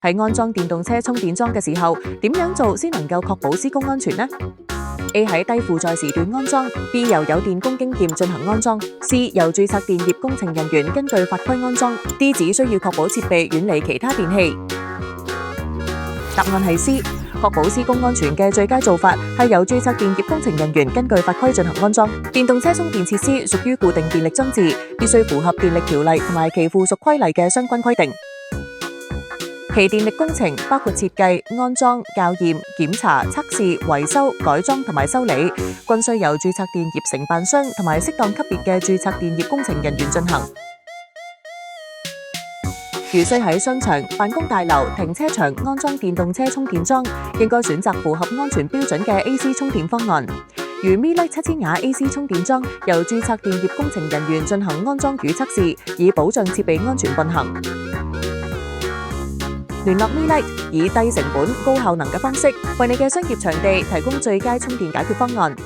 喺安裝電動車充電樁嘅時候，點樣做先能夠確保施工安全呢？A 喺低負載時段安裝 ，B 由有電工經驗進行安裝 ，C 由註冊電業工程人員根據法規安裝 ，D 只需要確保設備遠離其他電器。答案係 C， 確保施工安全嘅最佳做法係由註冊電業工程人員根據法規進行安裝。電動車充電設施屬於固定電力裝置，必須符合電力條例同埋其附屬規例嘅相關規定。其電力工程包括設計、安裝、校驗、檢查、測試、維修、改裝同埋修理，均須由註冊電業承辦商同埋適當級別嘅註冊電業工程人員進行。如需喺商場、辦公大樓、停車場安裝電動車充電樁，應該選擇符合安全標準嘅 AC 充電方案。如 Mi-Lite 7千瓦 AC 充電樁，由註冊電業工程人員進行安裝與測試，以保障設備安全運行。聯絡 Mi-Lite 以低成本、高效能嘅方式，為你嘅商業場地提供最佳充電解決方案。